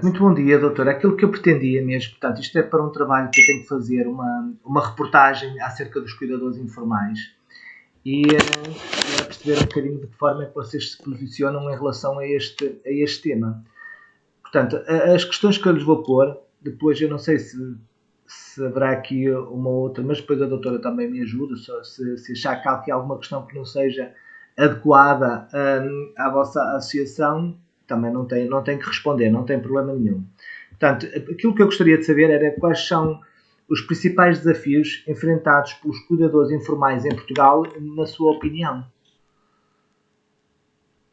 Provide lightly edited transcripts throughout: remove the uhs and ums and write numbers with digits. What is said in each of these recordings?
Muito bom dia, doutor. Aquilo que eu pretendia mesmo, portanto, isto é para um trabalho que eu tenho que fazer, uma reportagem acerca dos cuidadores informais e perceber um bocadinho de que forma é que vocês se posicionam em relação a este tema. Portanto, as questões que eu lhes vou pôr, depois eu não sei se haverá aqui uma outra, mas depois a doutora também me ajuda, se achar que há aqui alguma questão que não seja adequada à vossa associação, também não tem que responder, não tem problema nenhum. Portanto, aquilo que eu gostaria de saber era quais são os principais desafios enfrentados pelos cuidadores informais em Portugal, na sua opinião.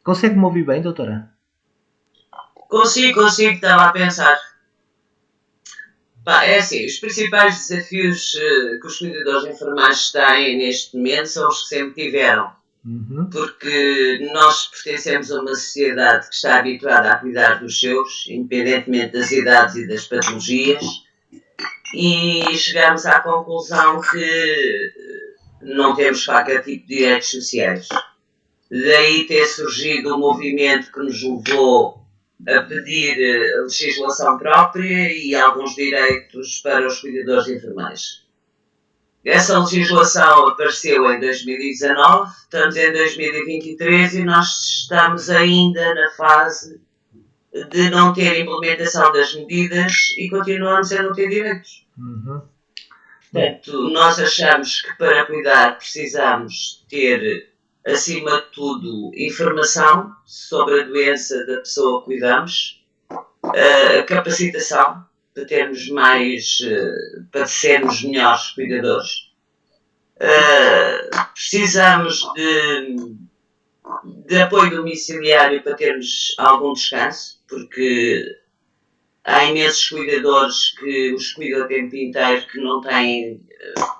Consegue-me ouvir bem, doutora? Consigo, estava a pensar. É assim, os principais desafios que os cuidadores informais têm neste momento são os que sempre tiveram. Porque nós pertencemos a uma sociedade que está habituada a cuidar dos seus, independentemente das idades e das patologias, e chegamos à conclusão que não temos qualquer tipo de direitos sociais. Daí ter surgido um movimento que nos levou a pedir legislação própria e alguns direitos para os cuidadores informais. Essa legislação apareceu em 2019, estamos em 2023 e nós estamos ainda na fase de não ter implementação das medidas e continuamos a não ter direitos. Portanto, nós achamos que para cuidar precisamos ter, acima de tudo, informação sobre a doença da pessoa que cuidamos, capacitação para termos mais, para sermos melhores cuidadores. Precisamos de apoio domiciliário para termos algum descanso, porque há imensos cuidadores que os cuidam o tempo inteiro, que não têm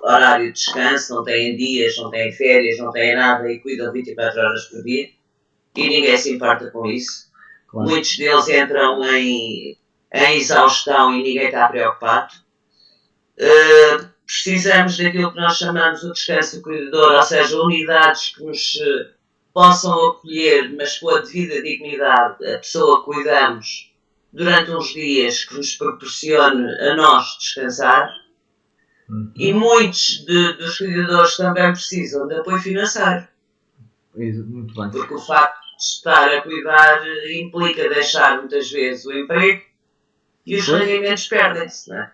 horário de descanso, não têm dias, não têm férias, não têm nada e cuidam 24 horas por dia e ninguém se importa com isso. Claro. Muitos deles entram em exaustão e ninguém está preocupado. Precisamos daquilo que nós chamamos o descanso do cuidador, ou seja, unidades que nos possam acolher, mas com a devida dignidade, a pessoa que cuidamos durante uns dias, que nos proporcione a nós descansar. E muitos dos cuidadores também precisam de apoio financeiro. Muito bem. Porque o facto de estar a cuidar implica deixar muitas vezes o emprego e os rendimentos perdem-se, não é?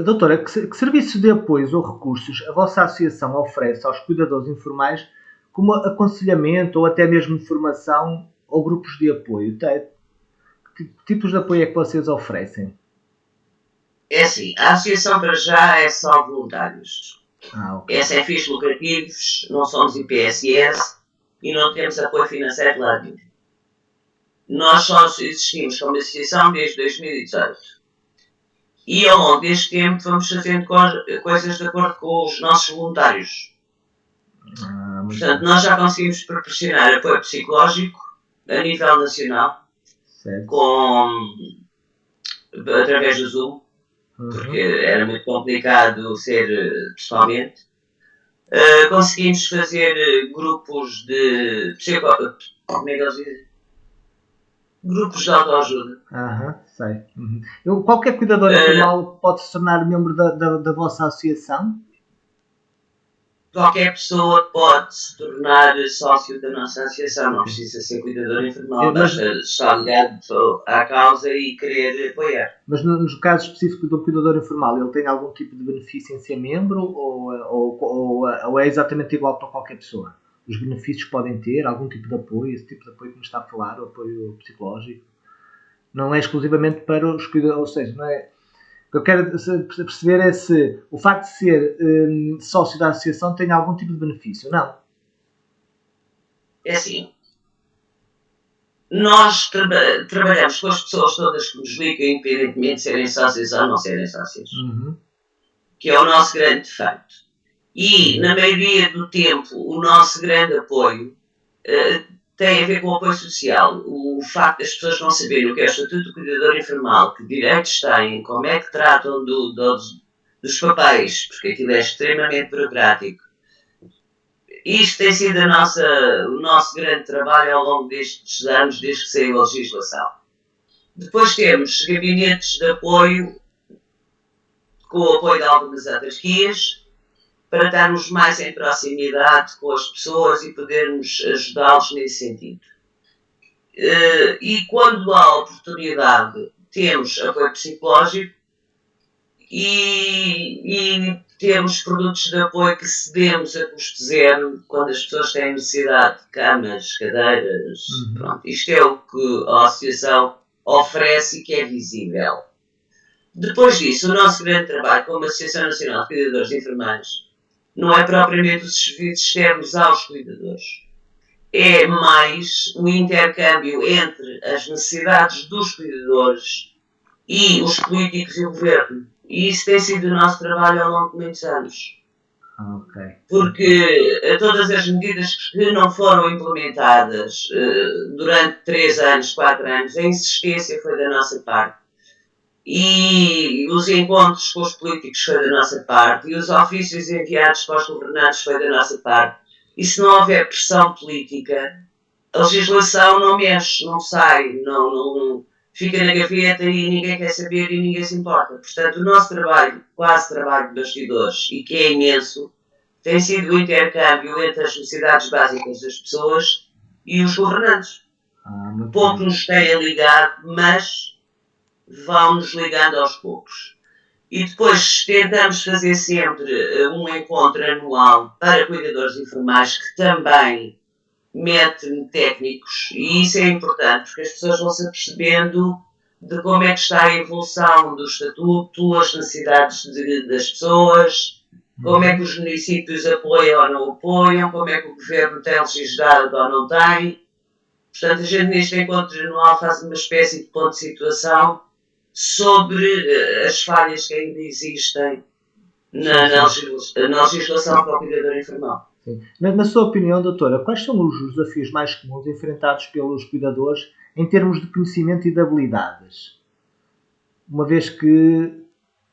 Doutora, que serviços de apoio ou recursos a vossa associação oferece aos cuidadores informais, como aconselhamento ou até mesmo formação ou grupos de apoio? Que tipos de apoio é que vocês oferecem? É assim, a associação para já é só voluntários. Okay. É sem fins lucrativos, não somos IPSS e não temos apoio financeiro lá dentro. Nós só existimos como associação desde 2018. E ao longo deste tempo vamos fazendo coisas de acordo com os nossos voluntários. Portanto, nós já conseguimos proporcionar apoio psicológico a nível nacional, através do Zoom, porque era muito complicado ser pessoalmente. Conseguimos fazer grupos de como é que eles dizem? Grupos de autoajuda. Sei. Qualquer cuidador informal pode se tornar membro da vossa associação? Qualquer pessoa pode se tornar sócio da nossa associação, não precisa ser cuidador informal, basta estar ligado à causa e querer apoiar. Mas no caso específico do cuidador informal, ele tem algum tipo de benefício em ser membro ou é exatamente igual para qualquer pessoa? Os benefícios podem ter algum tipo de apoio, esse tipo de apoio que me está a falar, o apoio psicológico? Não é exclusivamente para os cuidadores, ou seja, não é... O que eu quero perceber é se o facto de ser sócio da associação tem algum tipo de benefício. Não. É assim. Nós trabalhamos com as pessoas todas que nos ligam, independentemente de serem sócios ou não serem sócios. Que é o nosso grande defeito. E, na maioria do tempo, o nosso grande apoio tem a ver com o apoio social. O facto das pessoas não saberem o que é o Estatuto do Cuidador Informal, que direitos têm, como é que tratam dos papéis, porque aquilo é extremamente burocrático. Isto tem sido o nosso grande trabalho ao longo destes anos, desde que saiu a legislação. Depois temos gabinetes de apoio, com o apoio de algumas autarquias, para estarmos mais em proximidade com as pessoas e podermos ajudá-los nesse sentido. E quando há oportunidade, temos apoio psicológico e temos produtos de apoio que cedemos a custo zero quando as pessoas têm necessidade de camas, cadeiras. Pronto, isto é o que a associação oferece e que é visível. Depois disso, o nosso grande trabalho como Associação Nacional de Cuidadores e Enfermeiros não é propriamente os serviços externos aos cuidadores. É mais o intercâmbio entre as necessidades dos cuidadores e os políticos e o governo. E isso tem sido o nosso trabalho ao longo de muitos anos. Okay. Porque todas as medidas que não foram implementadas durante 3 anos, 4 anos, a insistência foi da nossa parte. E os encontros com os políticos foi da nossa parte. E os ofícios enviados para os governantes foi da nossa parte. E se não houver pressão política, a legislação não mexe, não sai, não fica na gaveta e ninguém quer saber e ninguém se importa. Portanto, o nosso trabalho, quase trabalho de bastidores, e que é imenso, tem sido o intercâmbio entre as necessidades básicas das pessoas e os governantes. Pouco nos têm ligado, mas vão-nos ligando aos poucos. E depois tentamos fazer sempre um encontro anual para cuidadores informais que também mete técnicos, e isso é importante porque as pessoas vão se apercebendo de como é que está a evolução do estatuto, as necessidades das pessoas, como é que os municípios apoiam ou não apoiam, como é que o governo tem legislado ou não tem. Portanto, a gente neste encontro anual faz uma espécie de ponto de situação sobre as falhas que ainda existem na legislação para o cuidador informal. Sim. Na sua opinião, doutora, quais são os desafios mais comuns enfrentados pelos cuidadores em termos de conhecimento e de habilidades? Uma vez que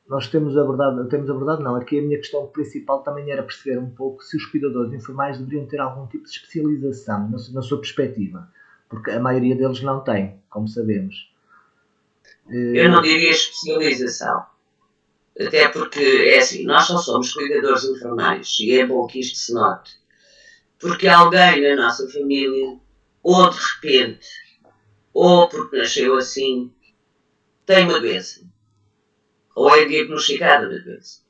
nós temos abordado, não, aqui a minha questão principal também era perceber um pouco se os cuidadores informais deveriam ter algum tipo de especialização, na sua perspectiva, porque a maioria deles não tem, como sabemos. Eu não diria especialização. Até porque, é assim, nós só somos cuidadores informais e é bom que isto se note. Porque alguém na nossa família, ou de repente, ou porque nasceu assim, tem uma doença. Ou é diagnosticada uma doença.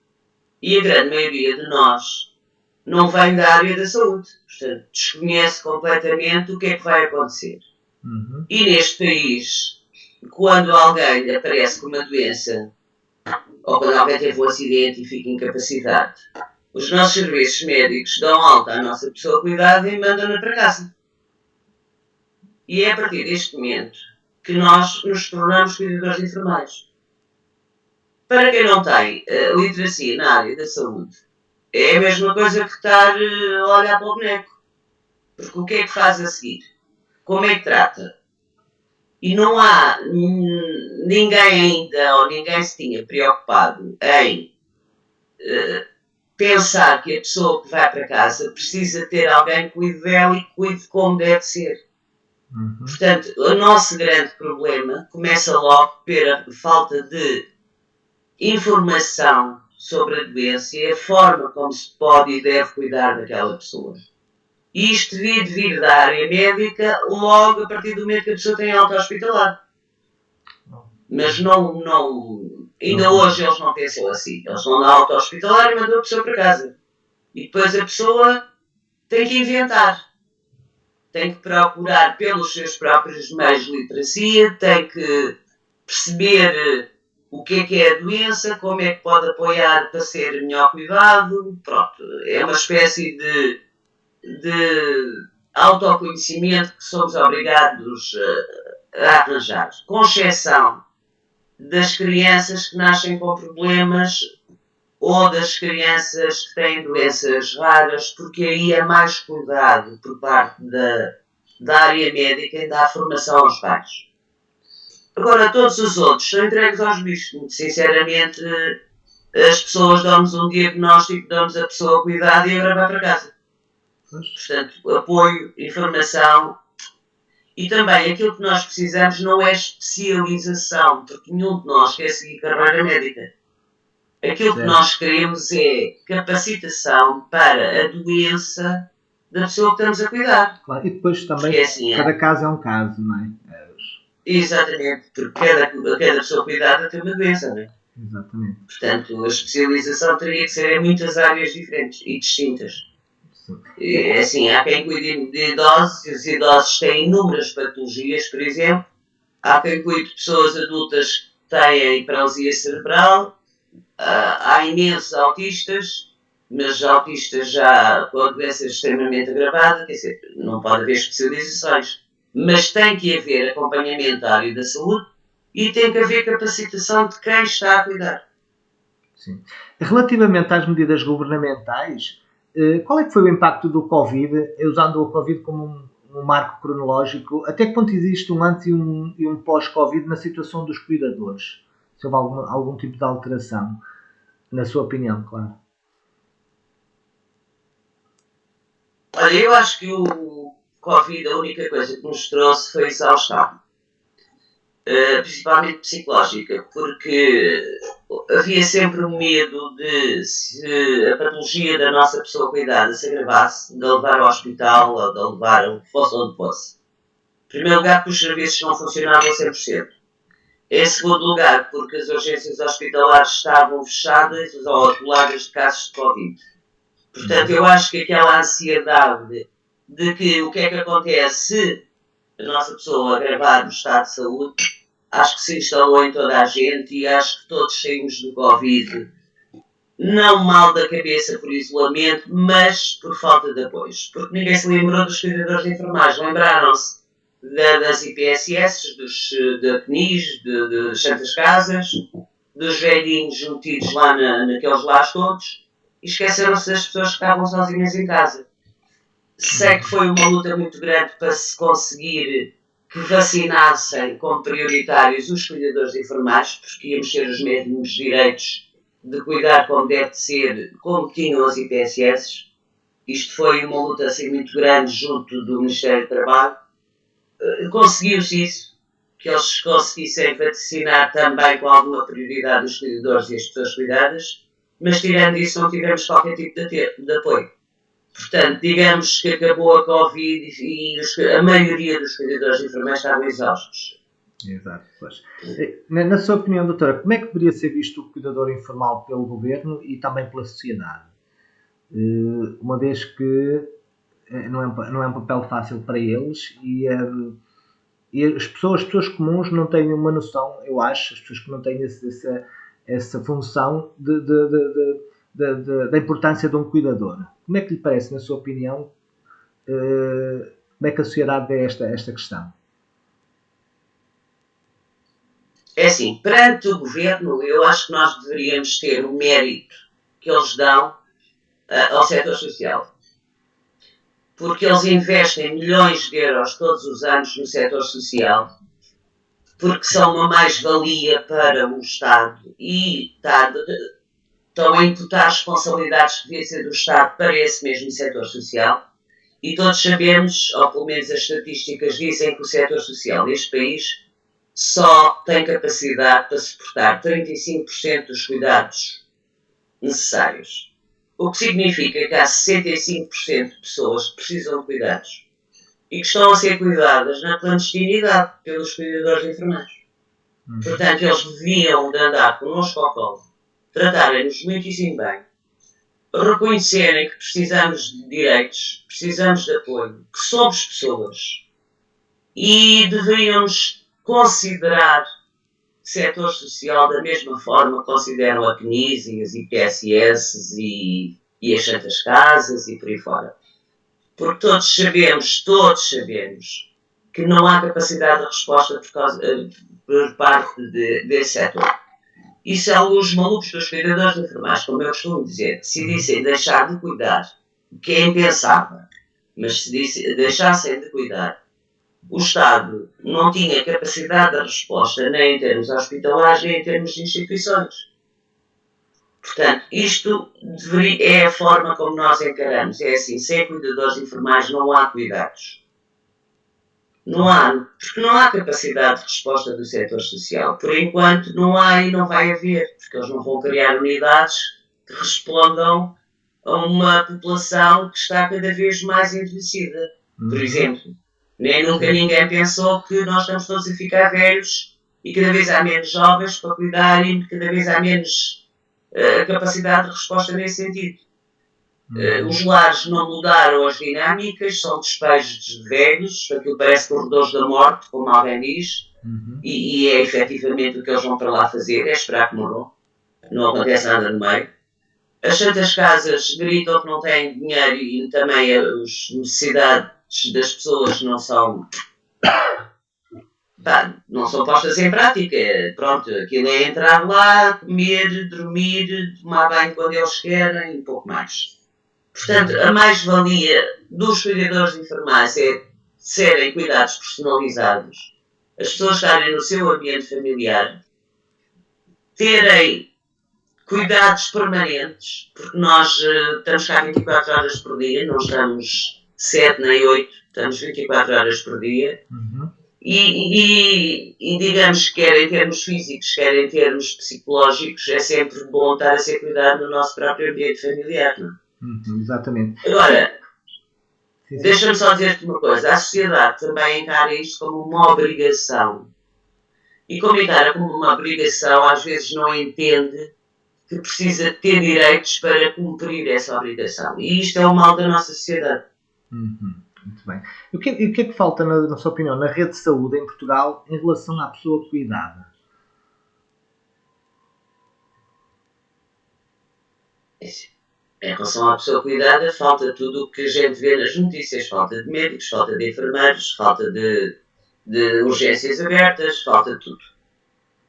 E a grande maioria de nós não vem da área da saúde. Portanto, desconhece completamente o que é que vai acontecer. E neste país, quando alguém aparece com uma doença, ou quando alguém teve um acidente e fica incapacitado, os nossos serviços médicos dão alta à nossa pessoa cuidada e mandam-na para casa. E é a partir deste momento que nós nos tornamos cuidadores informais. Para quem não tem literacia na área da saúde, é a mesma coisa que estar a olhar para o boneco. Porque o que é que faz a seguir? Como é que trata? E não há ninguém ainda, ou ninguém se tinha preocupado em pensar que a pessoa que vai para casa precisa ter alguém que cuide dela e que cuide como deve ser. Portanto, o nosso grande problema começa logo pela falta de informação sobre a doença e a forma como se pode e deve cuidar daquela pessoa. E isto devia vir da área médica logo a partir do momento que a pessoa tem alta hospitalar. Mas ainda hoje eles não pensam assim. Eles vão na alta hospitalar e mandam a pessoa para casa. E depois a pessoa tem que inventar. Tem que procurar pelos seus próprios meios de literacia, tem que perceber o que é a doença, como é que pode apoiar para ser melhor cuidado. Pronto, é uma espécie de autoconhecimento que somos obrigados a arranjar. Com exceção das crianças que nascem com problemas ou das crianças que têm doenças raras, porque aí é mais cuidado por parte da área médica e da formação aos pais. Agora, todos os outros são entregues aos bichos. Muito sinceramente, as pessoas dão-nos um diagnóstico, damos a pessoa cuidado e agora vai para casa. Portanto, apoio, informação E também aquilo que nós precisamos não é especialização, porque nenhum de nós quer seguir carreira médica. Aquilo que nós queremos é capacitação para a doença da pessoa que estamos a cuidar. Claro, e depois também, assim, cada caso é um caso, não é? Exatamente, porque cada pessoa cuidada tem uma doença, não é? Exatamente. Portanto, a especialização teria que ser em muitas áreas diferentes e distintas. E, assim, há quem cuide de idosos, e os idosos têm inúmeras patologias, por exemplo. Há quem cuide de pessoas adultas que têm paralisia cerebral. Há imensos autistas, mas autistas já com a doença extremamente agravada, quer dizer, não pode haver especializações. Mas tem que haver acompanhamento à área da saúde e tem que haver capacitação de quem está a cuidar. Sim. Relativamente às medidas governamentais, qual é que foi o impacto do Covid, usando o Covid como um marco cronológico, até que ponto existe um antes e um pós-Covid na situação dos cuidadores? Se houve algum tipo de alteração, na sua opinião, claro. Olha, eu acho que o Covid, a única coisa que nos trouxe foi exaustão. Principalmente psicológica, porque havia sempre o medo de, se a patologia da nossa pessoa cuidada se agravasse, de a levar ao hospital ou de a levar onde fosse. Em primeiro lugar, porque os serviços não funcionavam 100%. Em segundo lugar, porque as urgências hospitalares estavam fechadas ou atoladas de casos de Covid. Portanto, eu acho que aquela ansiedade de que o que é que acontece se a nossa pessoa agravar o estado de saúde, acho que se instalou em toda a gente e acho que todos saímos do Covid, não mal da cabeça por isolamento, mas por falta de apoios. Porque ninguém se lembrou dos cuidadores de enfermagem. Lembraram-se das IPSS, da CNIS, das Santas Casas, dos velhinhos metidos lá naqueles lares todos, e esqueceram-se das pessoas que estavam sozinhas em casa. Sei que foi uma luta muito grande para se conseguir que vacinassem como prioritários os cuidadores de enfermagem, porque íamos ter os mesmos direitos de cuidar como deve ser, como tinham as IPSS. Isto foi uma luta assim muito grande junto do Ministério do Trabalho. Conseguiu-se isso, que eles conseguissem vacinar também com alguma prioridade os cuidadores e as pessoas cuidadas, mas tirando isso não tivemos qualquer tipo de apoio. Portanto, digamos que acabou a Covid e a maioria dos cuidadores de enfermeiros estavam exaustos. Exato. Pois. Na sua opinião, doutora, como é que deveria ser visto o cuidador informal pelo governo e também pela sociedade? Uma vez que não é um papel fácil para eles e as pessoas comuns não têm uma noção, eu acho, as pessoas que não têm essa função da importância de um cuidador. Como é que lhe parece, na sua opinião, como é que a sociedade vê esta questão? É assim, perante o governo, eu acho que nós deveríamos ter o mérito que eles dão ao setor social. Porque eles investem milhões de euros todos os anos no setor social, porque são uma mais-valia para o Estado e estão a imputar responsabilidades que devia ser do Estado para esse mesmo setor social. E todos sabemos, ou pelo menos as estatísticas dizem, que o setor social deste país só tem capacidade para suportar 35% dos cuidados necessários. O que significa que há 65% de pessoas que precisam de cuidados e que estão a ser cuidadas na clandestinidade pelos cuidadores de enfermeiros. Portanto, eles deviam de andar connosco ao colo, tratarem-nos muitíssimo bem, reconhecerem que precisamos de direitos, precisamos de apoio, que somos pessoas e deveriam-nos considerar setor social da mesma forma que consideram a CNIS e as IPSS e as Santas Casas e por aí fora. Porque todos sabemos que não há capacidade de resposta por parte desse setor. E se alguns malucos dos cuidadores de enfermagem, como eu costumo dizer, decidissem deixar de cuidar, o que é impensável, mas se deixassem de cuidar, o Estado não tinha capacidade de resposta nem em termos hospitalares, nem em termos de instituições. Portanto, isto é a forma como nós encaramos. É assim, sem cuidadores informais não há cuidados. Porque não há capacidade de resposta do setor social. Por enquanto não há e não vai haver, porque eles não vão criar unidades que respondam a uma população que está cada vez mais envelhecida. Por exemplo, nem nunca ninguém pensou que nós estamos todos a ficar velhos e cada vez há menos jovens para cuidar e cada vez há menos capacidade de resposta nesse sentido. Os lares não mudaram as dinâmicas, são despejos de velhos, aquilo parece corredores da morte, como alguém diz, e é efetivamente o que eles vão para lá fazer, é esperar que morram. Não acontece nada no meio. As santas casas gritam que não têm dinheiro e também as necessidades das pessoas não são postas em prática. Pronto, aquilo é entrar lá, comer, dormir, tomar banho quando eles querem e pouco mais. Portanto, a mais-valia dos cuidadores informais é serem cuidados personalizados, as pessoas estarem no seu ambiente familiar, terem cuidados permanentes, porque nós estamos cá 24 horas por dia, não estamos 7 nem 8, estamos 24 horas por dia. E digamos que quer em termos físicos, quer em termos psicológicos, é sempre bom estar a ser cuidado no nosso próprio ambiente familiar, não é? Exatamente. Agora, deixa-me só dizer-te uma coisa. A sociedade também encara isto como uma obrigação. E como encara como uma obrigação, às vezes não entende que precisa ter direitos para cumprir essa obrigação. E isto é o mal da nossa sociedade. Muito bem. E o que é que falta, na sua opinião, na rede de saúde em Portugal em relação à pessoa cuidada? Em relação à pessoa cuidada, falta tudo o que a gente vê nas notícias. Falta de médicos, falta de enfermeiros, falta de urgências abertas, falta tudo.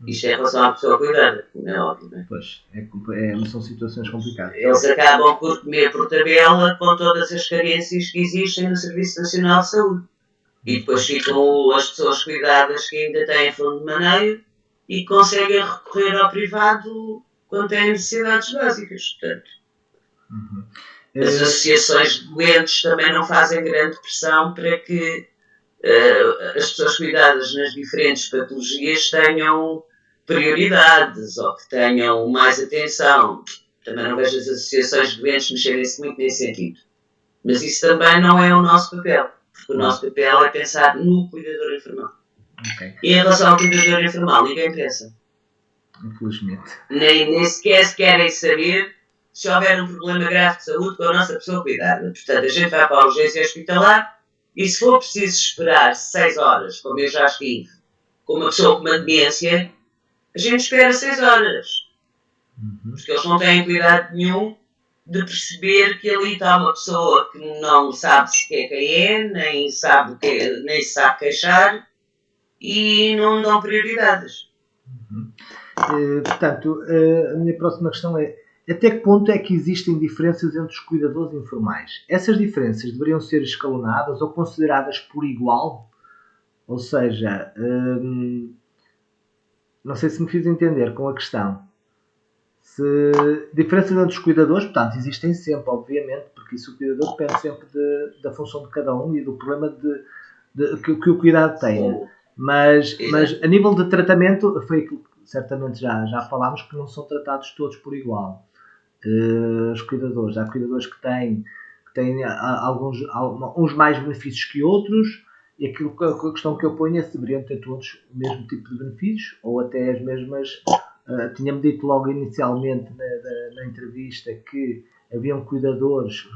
Isto é em relação à pessoa cuidada, como é óbvio, não é? Pois, são situações complicadas. Eles acabam por comer por tabela com todas as carências que existem no Serviço Nacional de Saúde. E depois ficam as pessoas cuidadas que ainda têm fundo de maneio e conseguem recorrer ao privado quando têm necessidades básicas. Portanto, as associações de doentes também não fazem grande pressão para que as pessoas cuidadas nas diferentes patologias tenham prioridades ou que tenham mais atenção. Também não vejo as associações de doentes mexerem-se muito nesse sentido. Mas isso também não é o nosso papel, porque o nosso papel é pensar no cuidador informal. E em relação ao cuidador informal, ninguém pensa. Infelizmente. Nem sequer se querem saber se houver um problema grave de saúde com a nossa pessoa cuidada. Portanto, a gente vai para a urgência hospitalar e se for preciso esperar 6 horas, como eu já estive, com uma pessoa com uma demência, a gente espera 6 horas. Porque eles não têm cuidado nenhum de perceber que ali está uma pessoa que não sabe sequer quem é, nem sabe queixar e não dão prioridades. Portanto, a minha próxima questão é: até que ponto é que existem diferenças entre os cuidadores informais? Essas diferenças deveriam ser escalonadas ou consideradas por igual? Ou seja, não sei se me fiz entender com a questão. Diferenças entre os cuidadores, portanto, existem sempre, obviamente, porque isso o cuidador depende sempre da função de cada um e do problema que o cuidado tenha. Mas a nível de tratamento, foi aquilo que certamente já falámos, que não são tratados todos por igual. Os cuidadores, há cuidadores que têm uns mais benefícios que outros, e a questão que eu ponho é se deveriam ter todos o mesmo tipo de benefícios, ou até as mesmas. Tinha-me dito logo inicialmente na entrevista que haviam cuidadores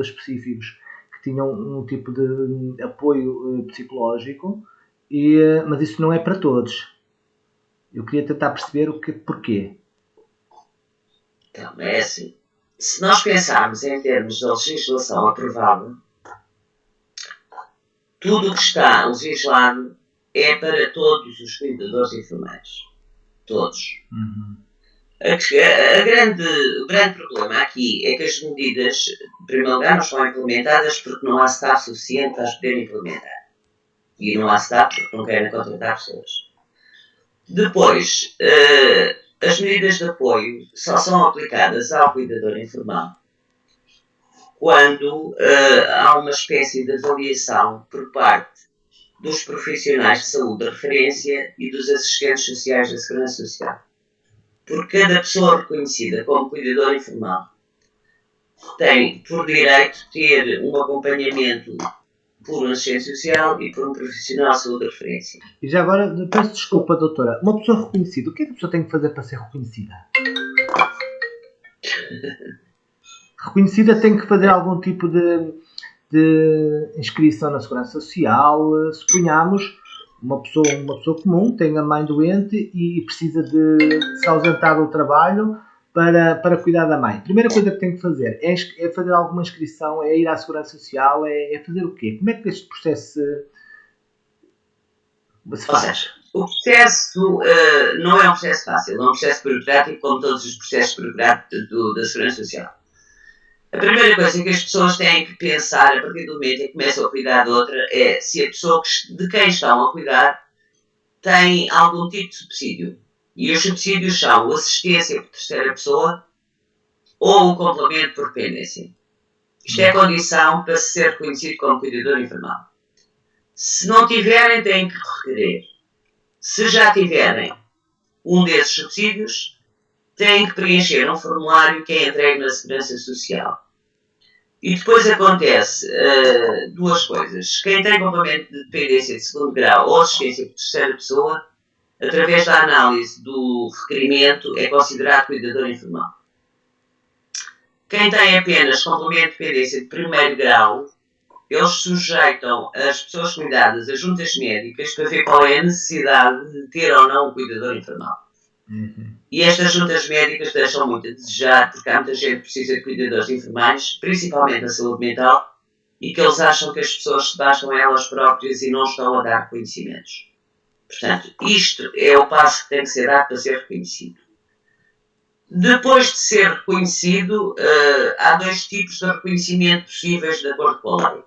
específicos que tinham um tipo de apoio psicológico, mas isso não é para todos. Eu queria tentar perceber porquê. Então, é assim. Se nós pensarmos em termos de legislação aprovada, tudo o que está legislado é para todos os cuidadores informais. Todos. O grande problema aqui é que as medidas, em primeiro lugar, não estão implementadas porque não há staff suficiente para as poderem implementar. E não há staff porque não querem contratar pessoas. Depois, as medidas de apoio só são aplicadas ao cuidador informal quando há uma espécie de avaliação por parte dos profissionais de saúde de referência e dos assistentes sociais da Segurança Social. Porque cada pessoa reconhecida como cuidador informal tem, por direito, ter um acompanhamento por um assistente social e por um profissional de saúde de referência. E já agora, peço desculpa, doutora, uma pessoa reconhecida, o que é que a pessoa tem que fazer para ser reconhecida? Reconhecida tem que fazer algum tipo de inscrição na Segurança Social. Suponhamos, uma pessoa comum tem a mãe doente e precisa de se ausentar do trabalho para cuidar da mãe. A primeira coisa que tem que fazer é fazer alguma inscrição, é ir à Segurança Social, é fazer o quê? Como é que este processo se faz? Ou seja, o processo não é um processo fácil, é um processo burocrático, como todos os processos burocráticos da Segurança Social. A primeira coisa que as pessoas têm que pensar a partir do momento em que começam a cuidar de outra é se a pessoa de quem estão a cuidar tem algum tipo de subsídio. E os subsídios são a assistência por terceira pessoa ou o complemento por dependência. Isto é a condição para ser reconhecido como cuidador informal. Se não tiverem, têm que requerer. Se já tiverem um desses subsídios, têm que preencher um formulário que é entregue na Segurança Social. E depois acontece duas coisas. Quem tem complemento de dependência de segundo grau ou assistência por terceira pessoa, através da análise do requerimento, é considerado cuidador informal. Quem tem apenas complemento de dependência de primeiro grau, eles sujeitam as pessoas cuidadas a juntas médicas para ver qual é a necessidade de ter ou não um cuidador informal. E estas juntas médicas deixam muito a desejar, porque há muita gente que precisa de cuidadores informais, principalmente na saúde mental, e que eles acham que as pessoas se bastam a elas próprias e não estão a dar conhecimentos. Portanto, isto é o passo que tem que ser dado para ser reconhecido. Depois de ser reconhecido, há dois tipos de reconhecimento possíveis de acordo com a lei.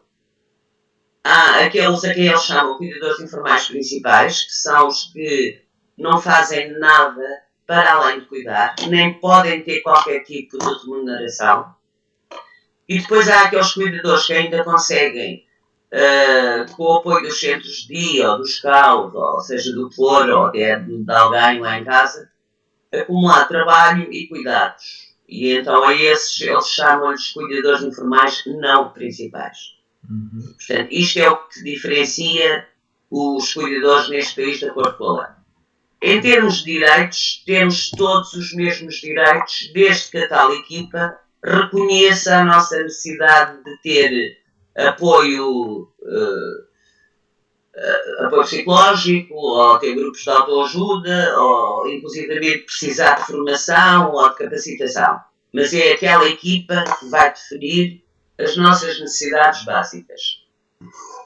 Há aqueles a quem eles chamam cuidadores informais principais, que são os que não fazem nada para além de cuidar, nem podem ter qualquer tipo de remuneração. E depois há aqueles cuidadores que ainda conseguem, com o apoio dos centros de dia, ou dos CAUD, ou seja, do POR, ou de alguém lá em casa, acumular trabalho e cuidados. E então a esses eles chamam-lhes cuidadores informais não principais. Portanto, isto é o que diferencia os cuidadores neste país de acordo com a lei. Em termos de direitos, temos todos os mesmos direitos, desde que a tal equipa reconheça a nossa necessidade de ter apoio psicológico, ou ter grupos de autoajuda, ou inclusivamente precisar de formação ou de capacitação. Mas é aquela equipa que vai definir as nossas necessidades básicas.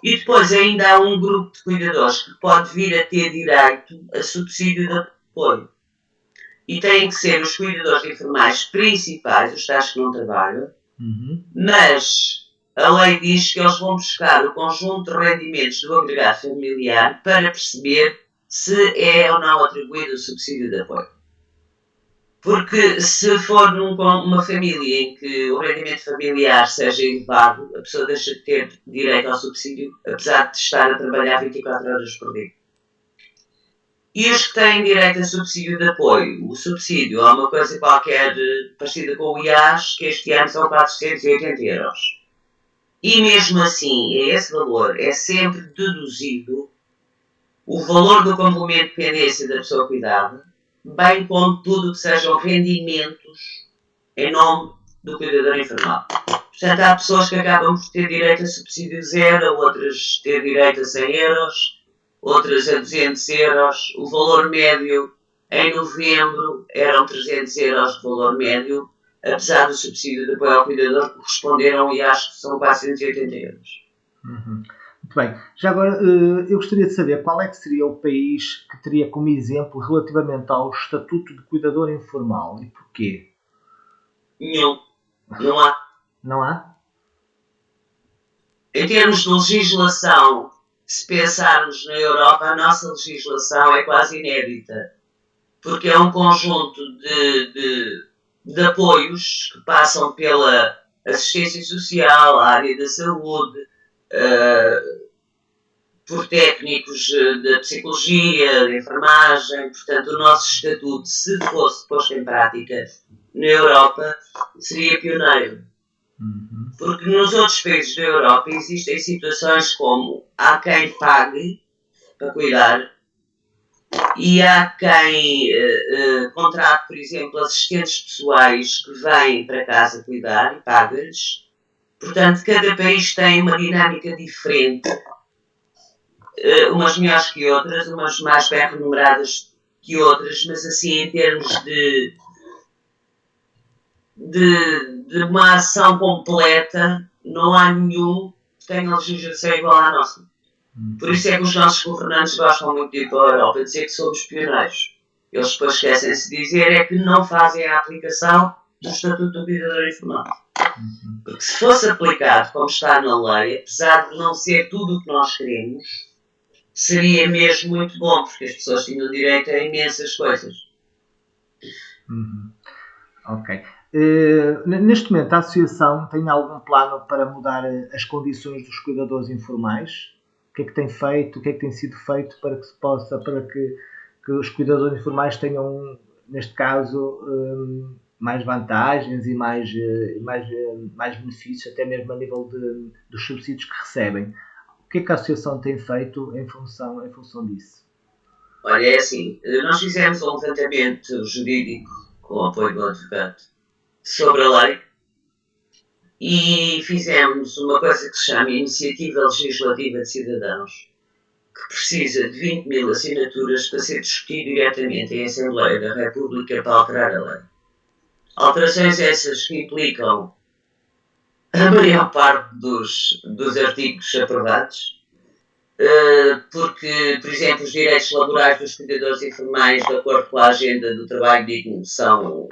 E depois ainda há um grupo de cuidadores que pode vir a ter direito a subsídio de apoio. E têm que ser os cuidadores informais principais, os tais que não trabalham, mas a lei diz que eles vão buscar o conjunto de rendimentos do agregado familiar para perceber se é ou não atribuído o subsídio de apoio. Porque se for numa família em que o rendimento familiar seja elevado, a pessoa deixa de ter direito ao subsídio, apesar de estar a trabalhar 24 horas por dia. E os que têm direito a subsídio de apoio, o subsídio é uma coisa qualquer parecida com o IAS, que este ano são 480 euros. E mesmo assim, a esse valor é sempre deduzido o valor do complemento de dependência da pessoa cuidada, bem como tudo que sejam rendimentos em nome do cuidador informal. Portanto, há pessoas que acabam por ter direito a subsídio zero, outras ter direito a 100 euros, outras a 200 euros. O valor médio, em novembro, eram 300 euros de valor médio, apesar do subsídio de apoio ao cuidador, que corresponderam e acho que são 480 euros. Muito bem. Já agora, eu gostaria de saber qual é que seria o país que teria como exemplo relativamente ao Estatuto de Cuidador Informal e porquê? Nenhum. Não há. Não há? Em termos de legislação, se pensarmos na Europa, a nossa legislação é quase inédita, porque é um conjunto de apoios que passam pela assistência social, a área da saúde, por técnicos da psicologia, da enfermagem. Portanto, o nosso estatuto, se fosse posto em prática na Europa, seria pioneiro. Porque nos outros países da Europa existem situações como há quem pague para cuidar e há quem contrate, por exemplo, assistentes pessoais que vêm para casa cuidar e paga-lhes. Portanto, cada país tem uma dinâmica diferente, umas melhores que outras, umas mais bem remuneradas que outras, mas assim em termos de uma ação completa, não há nenhum que tenha legislação igual à nossa. Por isso é que os nossos governantes gostam muito de ir para a Europa e dizer que somos pioneiros. Eles depois esquecem-se de dizer é que não fazem a aplicação do Estatuto do Cuidador Informático. Porque se fosse aplicado como está na lei, apesar de não ser tudo o que nós queremos, seria mesmo muito bom, porque as pessoas tinham direito a imensas coisas. Ok. Neste momento, a Associação tem algum plano para mudar as condições dos cuidadores informais? O que é que tem feito? O que é que tem sido feito para que se possa, para que os cuidadores informais tenham, neste caso, mais vantagens e mais benefícios, até mesmo a nível dos subsídios que recebem? O que é que a Associação tem feito em função disso? Olha, é assim, nós fizemos um levantamento jurídico com o apoio do advogado sobre a lei e fizemos uma coisa que se chama Iniciativa Legislativa de Cidadãos, que precisa de 20 mil assinaturas para ser discutido diretamente em Assembleia da República para alterar a lei. Alterações essas que implicam a maior parte dos artigos aprovados, porque, por exemplo, os direitos laborais dos cuidadores informais, de acordo com a agenda do trabalho digno, são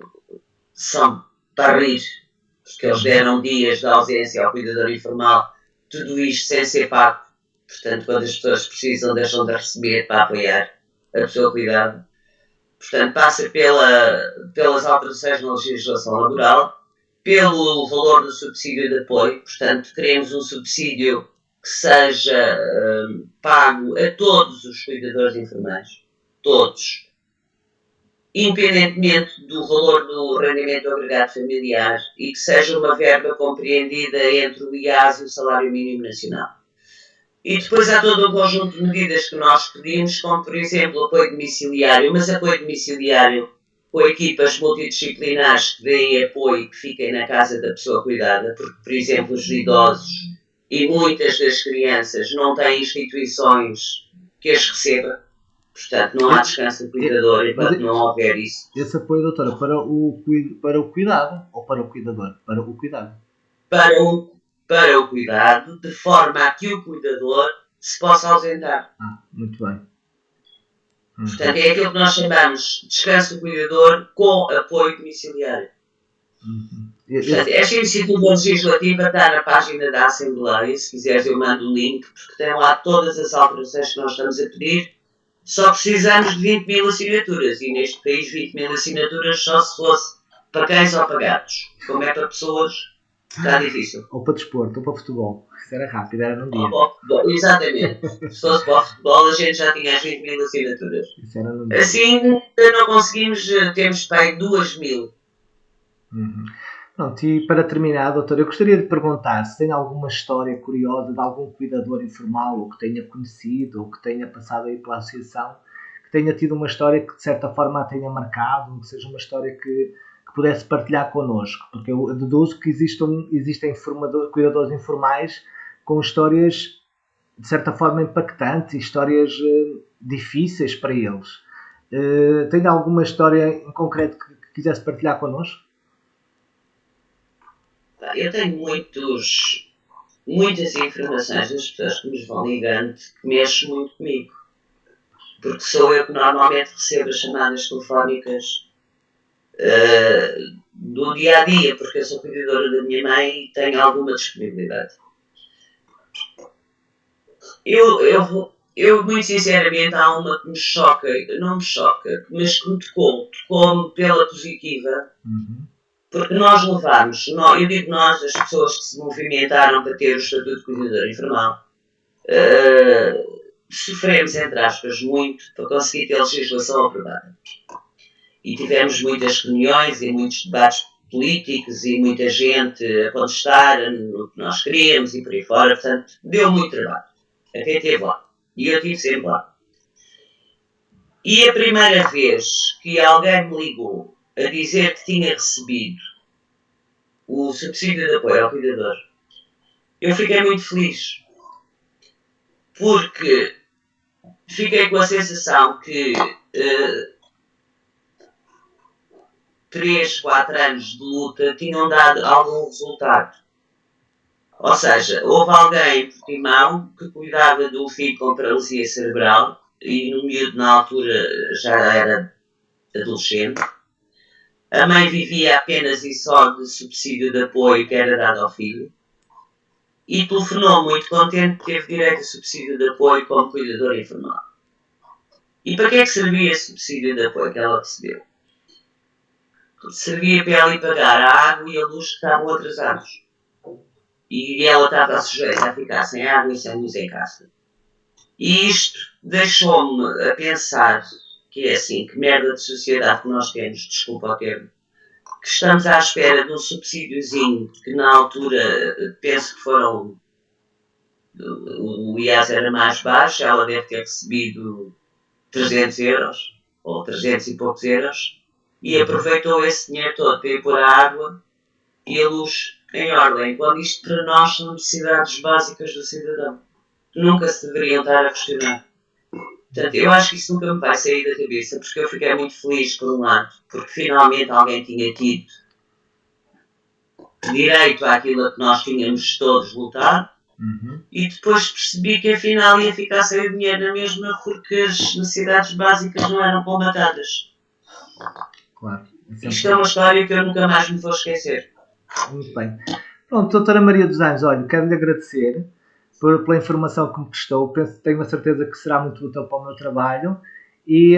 para rir, porque eles deram dias de ausência ao cuidador informal, tudo isto sem ser pago. Portanto, quando as pessoas precisam, deixam de receber para apoiar a pessoa cuidada. Portanto, passa pelas alterações na legislação laboral, pelo valor do subsídio de apoio. Portanto, queremos um subsídio que seja pago a todos os cuidadores informais. Todos. Independentemente do valor do rendimento agregado familiar e que seja uma verba compreendida entre o IAS e o Salário Mínimo Nacional. E depois há todo um conjunto de medidas que nós pedimos, como por exemplo apoio domiciliário, mas apoio domiciliário com equipas multidisciplinares que deem apoio e que fiquem na casa da pessoa cuidada, porque, por exemplo, os idosos e muitas das crianças não têm instituições que as recebam. Portanto, não há descanso do cuidador enquanto não houver isso. Esse apoio, doutora, para o cuidado ou para o cuidador? Para o cuidado. Para o cuidado, de forma a que o cuidador se possa ausentar. Muito bem. Portanto, é aquilo que nós chamamos de descanso do cuidador com apoio domiciliário. Portanto, esta iniciativa legislativa está na página da Assembleia. Se quiseres, eu mando o link, porque tem lá todas as alterações que nós estamos a pedir. Só precisamos de 20 mil assinaturas. E neste país, 20 mil assinaturas só se fosse para cães ou para gatos. Como é para pessoas, está difícil. Ou para desporto, ou para futebol. Isso era rápido, era num dia. Exatamente. Se fosse para o futebol, a gente já tinha as 20 mil assinaturas. Isso era num dia. Assim, não conseguimos, temos para 2 mil. Pronto, e para terminar, doutor, eu gostaria de perguntar se tem alguma história curiosa de algum cuidador informal, ou que tenha conhecido, ou que tenha passado aí pela associação, que tenha tido uma história que de certa forma a tenha marcado, que seja uma história que pudesse partilhar connosco, porque eu deduzo que existem cuidadores informais com histórias de certa forma impactantes e histórias difíceis para eles. Tem alguma história em concreto que quisesse partilhar connosco? Eu tenho muitas informações das pessoas que nos vão ligando que mexem muito comigo. Porque sou eu que normalmente recebo as chamadas telefónicas do dia a dia, porque eu sou cuidadora da minha mãe e tenho alguma disponibilidade. Eu muito sinceramente, há uma que me choca, não me choca, mas que me tocou-me pela positiva. Porque nós levámos, eu digo nós, as pessoas que se movimentaram para ter o estatuto de cuidador informal, sofremos, entre aspas, muito para conseguir ter legislação aprovada. E tivemos muitas reuniões e muitos debates políticos e muita gente a contestar no que nós queríamos e por aí fora. Portanto, deu muito trabalho a quem esteve lá. E eu estive sempre lá. E a primeira vez que alguém me ligou a dizer que tinha recebido o subsídio de apoio ao cuidador, eu fiquei muito feliz. Porque fiquei com a sensação que 3, 4 anos de luta tinham dado algum resultado. Ou seja, houve alguém em Portimão que cuidava do filho com paralisia cerebral e no miúdo na altura já era adolescente. A mãe vivia apenas e só de subsídio de apoio que era dado ao filho. E telefonou muito contente que teve direito a subsídio de apoio como cuidadora informal. E para que é que servia esse subsídio de apoio que ela recebeu? Servia para ela ir pagar a água e a luz que estavam atrasados. E ela estava sujeita a ficar sem água e sem luz em casa. E isto deixou-me a pensar que é assim, que merda de sociedade que nós temos, desculpa o termo, que estamos à espera de um subsídiozinho que na altura penso que foram, o IAS era mais baixo, ela deve ter recebido 300 euros, ou 300 e poucos euros, e aproveitou esse dinheiro todo para ir pôr a água e a luz em ordem, quando isto para nós são necessidades básicas do cidadão, que nunca se deveriam estar a questionar. Portanto, eu acho que isso nunca me vai sair da cabeça, porque eu fiquei muito feliz, por um lado, porque finalmente alguém tinha tido direito àquilo a que nós tínhamos todos lutado, e depois percebi que afinal ia ficar sem dinheiro na mesma, porque as necessidades básicas não eram combatadas. Claro. Isto é uma história que eu nunca mais me vou esquecer. Muito bem. Pronto, doutora Maria dos Anjos, olha, quero-lhe agradecer pela informação que me prestou. Tenho a certeza que será muito útil para o meu trabalho. E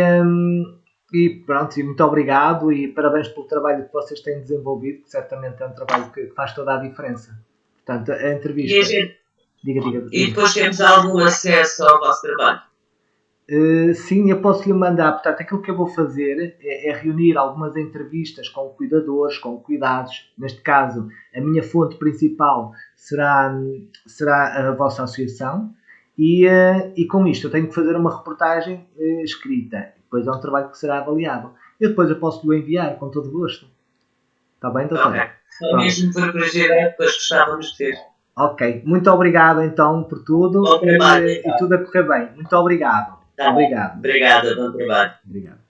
pronto, e muito obrigado e parabéns pelo trabalho que vocês têm desenvolvido, que certamente é um trabalho que faz toda a diferença. Portanto, a entrevista... Diga. E depois temos algum acesso ao vosso trabalho? Sim, eu posso lhe mandar. Portanto, aquilo que eu vou fazer é reunir algumas entrevistas com cuidadores, com cuidados. Neste caso, a minha fonte principal será a vossa associação. E com isto eu tenho que fazer uma reportagem escrita. Depois é um trabalho que será avaliado. E depois eu posso lhe enviar com todo gosto. Está bem, doutor? Ok. Só mesmo por curiosidade, depois gostávamos de ter. Ok. Muito obrigado, então, por tudo. Bom trabalho, e tudo a correr bem. Muito obrigado. Tá. Obrigado. Obrigado, bom trabalho. Obrigado.